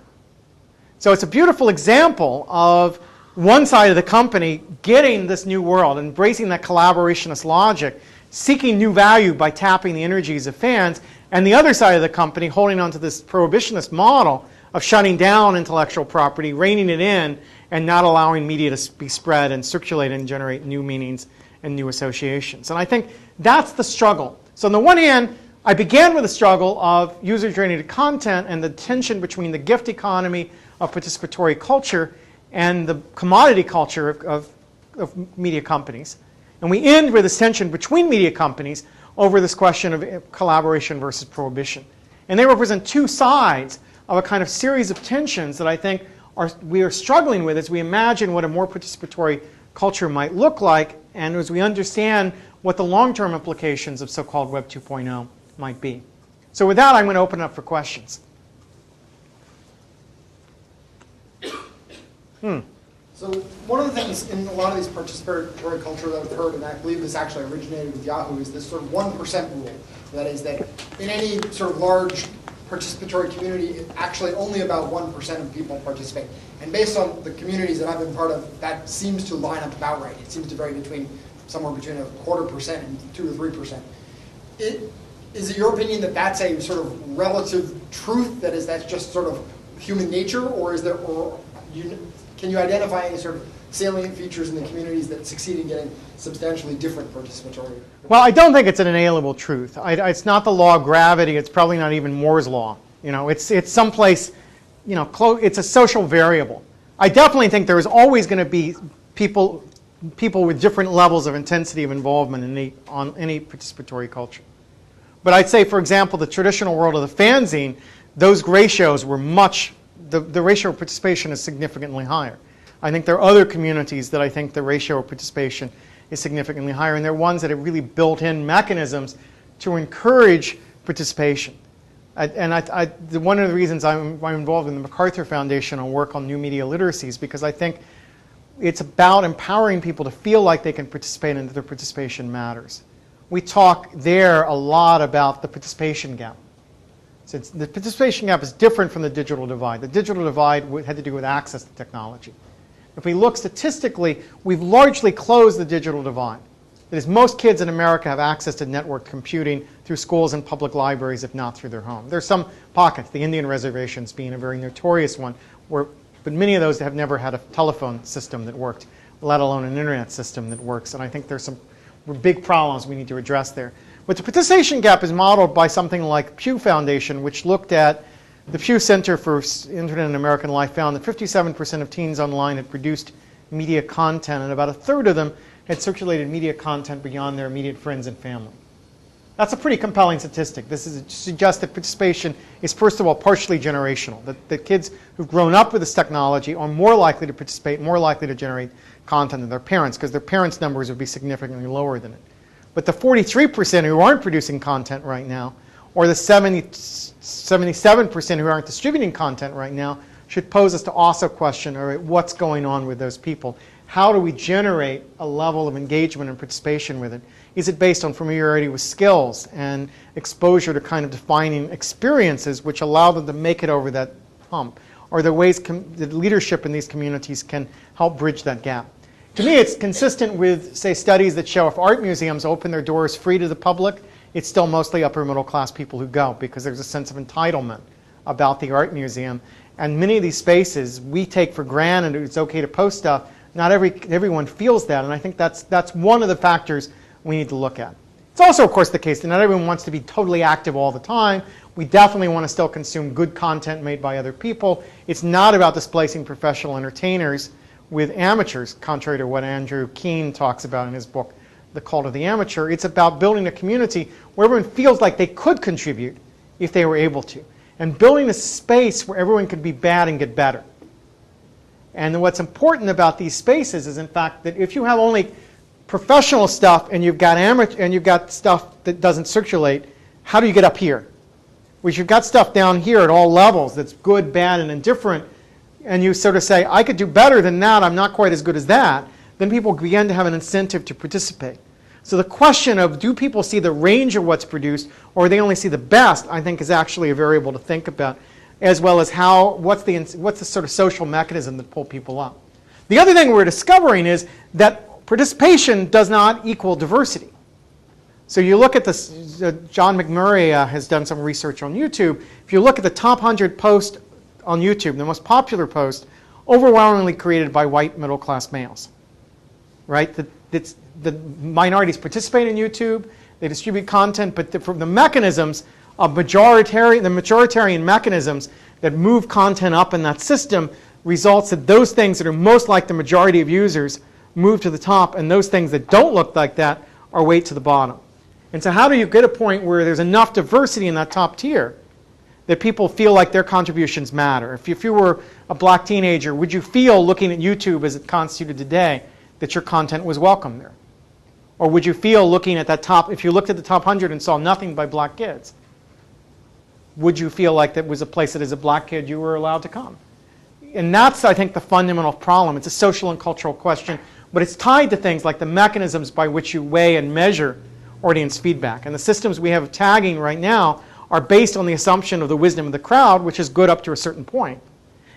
So it's a beautiful example of one side of the company getting this new world, embracing that collaborationist logic, seeking new value by tapping the energies of fans, and the other side of the company holding on to this prohibitionist model of shutting down intellectual property, reining it in, and not allowing media to be spread and circulate and generate new meanings and new associations. And I think that's the struggle. So on the one hand, I began with the struggle of user-generated content and the tension between the gift economy of participatory culture and the commodity culture of media companies. And we end with this tension between media companies over this question of collaboration versus prohibition. And they represent two sides of a kind of series of tensions that I think we are struggling with as we imagine what a more participatory culture might look like and as we understand what the long-term implications of so-called Web 2.0 might be. So with that, I'm going to open it up for questions. So one of the things in a lot of these participatory culture that I've heard, and I believe this actually originated with Yahoo, is this sort of 1% rule. That is that in any sort of large participatory community, actually only about 1% of people participate. And based on the communities that I've been part of, that seems to line up about right. It seems to vary somewhere between 0.25% and 2 or 3%. Is it your opinion that that's a sort of relative truth, that's just sort of human nature, or can you identify any sort of salient features in the communities that succeed in getting substantially different participatory? Well, I don't think it's an inalienable truth. It's not the law of gravity. It's probably not even Moore's law. It's someplace, it's a social variable. I definitely think there is always going to be people with different levels of intensity of involvement in any participatory culture. But I'd say, for example, the traditional world of the fanzine, those ratios were the ratio of participation is significantly higher. I think there are other communities that I think the ratio of participation is significantly higher, and they're ones that have really built in mechanisms to encourage participation. One of the reasons I'm involved in the MacArthur Foundation on work on new media literacy is because I think it's about empowering people to feel like they can participate and that their participation matters. We talk there a lot about the participation gap. So the participation gap is different from the digital divide. The digital divide had to do with access to technology. If we look statistically, we've largely closed the digital divide. That is, most kids in America have access to network computing through schools and public libraries, if not through their home. There's some pockets, the Indian reservations being a very notorious one, but many of those have never had a telephone system that worked, let alone an internet system that works. And I think there's some big problems we need to address there. But the participation gap is modeled by something like Pew Foundation, which looked at the Pew Center for Internet and American Life, found that 57% of teens online had produced media content, and about a third of them had circulated media content beyond their immediate friends and family. That's a pretty compelling statistic. This suggests that participation is, first of all, partially generational, that kids who've grown up with this technology are more likely to participate, more likely to generate content than their parents, because their parents' numbers would be significantly lower than it. But the 43% who aren't producing content right now, or the 77% who aren't distributing content right now, should pose us to also question, all right, what's going on with those people? How do we generate a level of engagement and participation with it? Is it based on familiarity with skills and exposure to kind of defining experiences which allow them to make it over that hump? Or are there ways that leadership in these communities can help bridge that gap? To me, it's consistent with, say, studies that show if art museums open their doors free to the public, it's still mostly upper middle class people who go because there's a sense of entitlement about the art museum. And many of these spaces we take for granted it's okay to post stuff. Not everyone feels that, and I think that's one of the factors we need to look at. It's also, of course, the case that not everyone wants to be totally active all the time. We definitely want to still consume good content made by other people. It's not about displacing professional entertainers with amateurs, contrary to what Andrew Keene talks about in his book, The Cult of the Amateur. It's about building a community where everyone feels like they could contribute if they were able to, and building a space where everyone could be bad and get better. And what's important about these spaces is, in fact, that if you have only professional stuff and you've got stuff that doesn't circulate, how do you get up here? Well, you've got stuff down here at all levels that's good, bad, and indifferent, and you sort of say, I could do better than that, I'm not quite as good as that, then people begin to have an incentive to participate. So the question of do people see the range of what's produced or they only see the best, I think is actually a variable to think about, as well as what's the sort of social mechanism that pull people up. The other thing we're discovering is that participation does not equal diversity. So you look at this, John McMurray has done some research on YouTube. If you look at the top 100 posts on YouTube, the most popular post, overwhelmingly created by white middle-class males, right? The minorities participate in YouTube, they distribute content, but from the mechanisms of the majoritarian mechanisms that move content up in that system results that those things that are most like the majority of users move to the top, and those things that don't look like that are weight to the bottom. And so how do you get a point where there's enough diversity in that top tier that people feel like their contributions matter? If you were a black teenager, would you feel, looking at YouTube as it constituted today, that your content was welcome there? Or would you feel looking at that top, if you looked at the top 100 and saw nothing by black kids, would you feel like that was a place that as a black kid you were allowed to come? And that's, I think, the fundamental problem. It's a social and cultural question, but it's tied to things like the mechanisms by which you weigh and measure audience feedback. And the systems we have of tagging right now are based on the assumption of the wisdom of the crowd, which is good up to a certain point.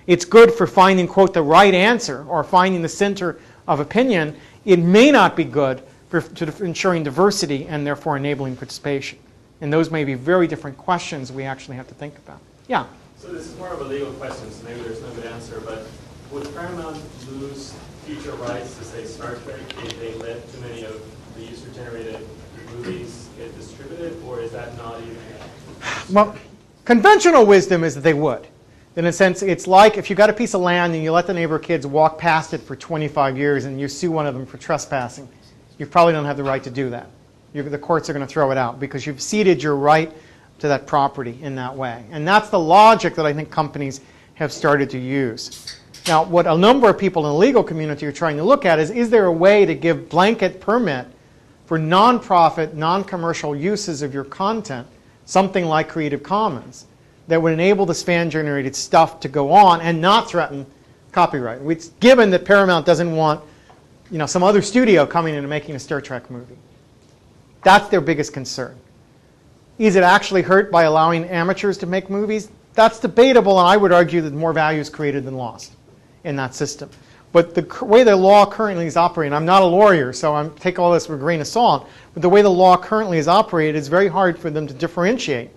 It's good for finding, quote, the right answer or finding the center of opinion. It may not be good for ensuring diversity and therefore enabling participation. And those may be very different questions we actually have to think about. Yeah? So this is more of a legal question, so maybe there's no good answer, but would Paramount lose future rights to, say, Star Trek if they let too many of the user-generated movies get distributed, or is that not even? Well, conventional wisdom is that they would. In a sense, it's like if you got a piece of land and you let the neighbor kids walk past it for 25 years and you sue one of them for trespassing, you probably don't have the right to do that. The courts are going to throw it out because you've ceded your right to that property in that way. And that's the logic that I think companies have started to use. Now, what a number of people in the legal community are trying to look at is there a way to give blanket permit for non-profit, non-commercial uses of your content, something like Creative Commons, that would enable this fan-generated stuff to go on and not threaten copyright? It's given that Paramount doesn't want, some other studio coming in and making a Star Trek movie. That's their biggest concern. Is it actually hurt by allowing amateurs to make movies? That's debatable, and I would argue that more value is created than lost in that system. But the way the law currently is operating, I'm not a lawyer, so I take all this with a grain of salt, but the way the law currently is operated, it's very hard for them to differentiate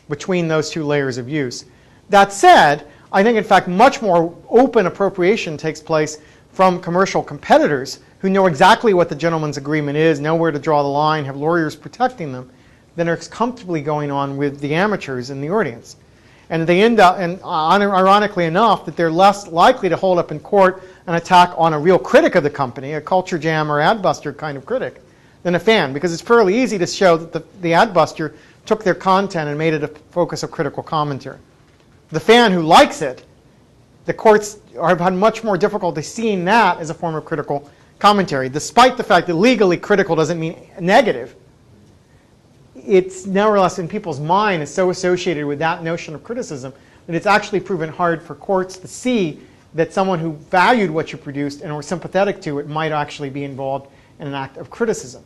between those two layers of use. That said, I think, in fact, much more open appropriation takes place from commercial competitors who know exactly what the gentleman's agreement is, know where to draw the line, have lawyers protecting them, than are comfortably going on with the amateurs in the audience. And they end up, and ironically enough, that they're less likely to hold up in court an attack on a real critic of the company, a culture jam or adbuster kind of critic, than a fan, because it's fairly easy to show that the adbuster took their content and made it a focus of critical commentary. The fan who likes it, the courts have had much more difficulty seeing that as a form of critical commentary, despite the fact that legally critical doesn't mean negative. It's nevertheless in people's mind is so associated with that notion of criticism that it's actually proven hard for courts to see that someone who valued what you produced and were sympathetic to it might actually be involved in an act of criticism.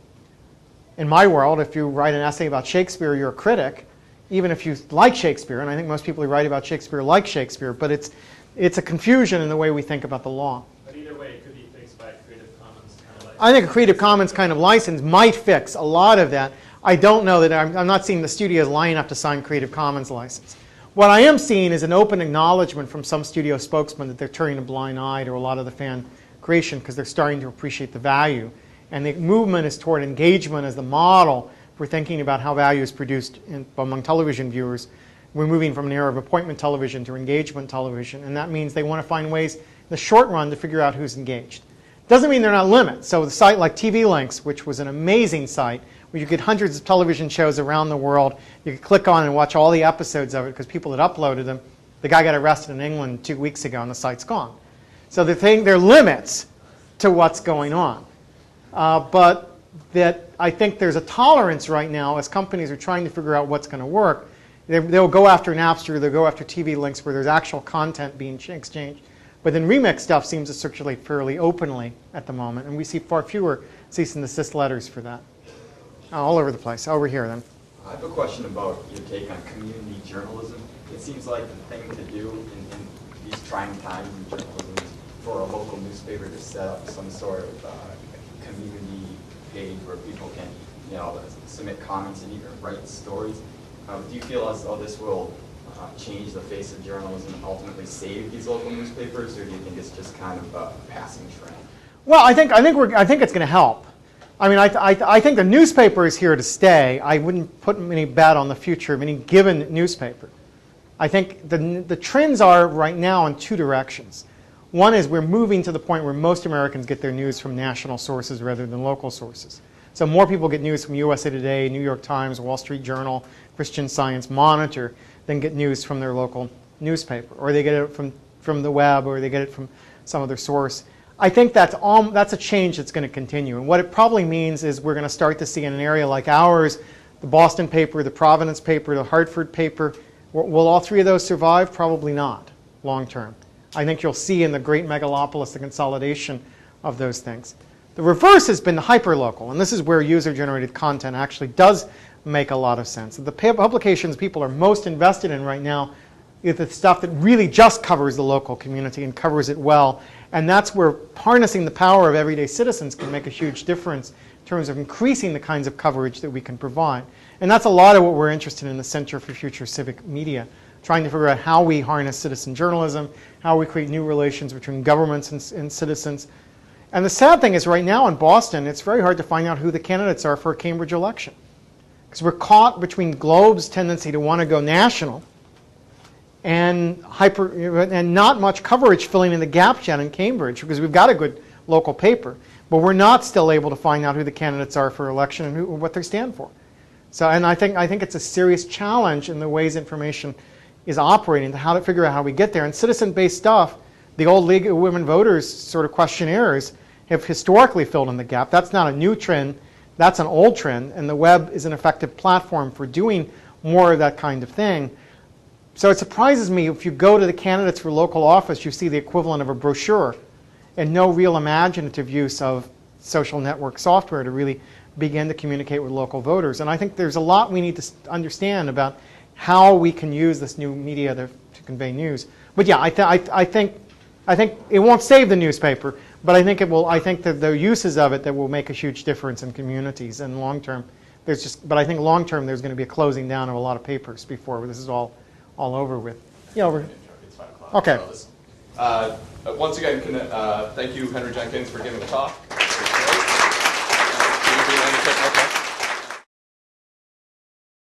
In my world, if you write an essay about Shakespeare, you're a critic, even if you like Shakespeare, and I think most people who write about Shakespeare like Shakespeare, but it's a confusion in the way we think about the law. But either way, it could be fixed by a Creative Commons kind of license. I think a Creative Commons kind of license might fix a lot of that. I don't know that I'm not seeing the studios lining up to sign Creative Commons license. What I am seeing is an open acknowledgement from some studio spokesman that they're turning a blind eye to a lot of the fan creation because they're starting to appreciate the value. And the movement is toward engagement as the model for thinking about how value is produced among television viewers. We're moving from an era of appointment television to engagement television, and that means they want to find ways in the short run to figure out who's engaged. Doesn't mean they're not limits. So the site like TV Links, which was an amazing site, where you get hundreds of television shows around the world. You could click on and watch all the episodes of it because people had uploaded them. The guy got arrested in England 2 weeks ago and the site's gone. So there are limits to what's going on. But that I think there's a tolerance right now as companies are trying to figure out what's going to work. They'll go after Napster, they'll go after TV Links where there's actual content being exchanged. But then remix stuff seems to circulate fairly openly at the moment, and we see far fewer cease and desist letters for that. All over the place. Over here, then. I have a question about your take on community journalism. It seems like the thing to do in these trying times in journalism is for a local newspaper to set up some sort of community page where people can, submit comments and even write stories. Do you feel as though this will change the face of journalism and ultimately save these local newspapers, or do you think it's just kind of a passing trend? Well, I think it's going to help. I mean, I think the newspaper is here to stay. I wouldn't put any bet on the future of any given newspaper. I think the trends are right now in two directions. One is we're moving to the point where most Americans get their news from national sources rather than local sources. So more people get news from USA Today, New York Times, Wall Street Journal, Christian Science Monitor than get news from their local newspaper. Or they get it from the web, or they get it from some other source. I think that's a change that's going to continue. And what it probably means is we're going to start to see in an area like ours, the Boston paper, the Providence paper, the Hartford paper, will all three of those survive? Probably not, long term. I think you'll see in the great megalopolis the consolidation of those things. The reverse has been the hyperlocal, and this is where user-generated content actually does make a lot of sense. The publications people are most invested in right now is the stuff that really just covers the local community and covers it well. And that's where harnessing the power of everyday citizens can make a huge difference in terms of increasing the kinds of coverage that we can provide. And that's a lot of what we're interested in the Center for Future Civic Media, trying to figure out how we harness citizen journalism, how we create new relations between governments and citizens. And the sad thing is right now in Boston, it's very hard to find out who the candidates are for a Cambridge election. Because we're caught between Globe's tendency to want to go national and not much coverage filling in the gaps yet in Cambridge, because we've got a good local paper, but we're not still able to find out who the candidates are for election and what they stand for. So, and I think it's a serious challenge in the ways information is operating, to how to figure out how we get there. And citizen-based stuff, the old League of Women Voters sort of questionnaires have historically filled in the gap. That's not a new trend. That's an old trend, and the web is an effective platform for doing more of that kind of thing. So it surprises me if you go to the candidates for local office, you see the equivalent of a brochure and no real imaginative use of social network software to really begin to communicate with local voters. And I think there's a lot we need to understand about how we can use this new media to convey news. But yeah, I think it won't save the newspaper, but I think it will. I think that the uses of it that will make a huge difference in communities. And long term, but I think long term there's going to be a closing down of a lot of papers before this is all over with. Yeah, over. It's 5 o'clock. Okay. Once again, thank you, Henry Jenkins, for giving the talk. It was great.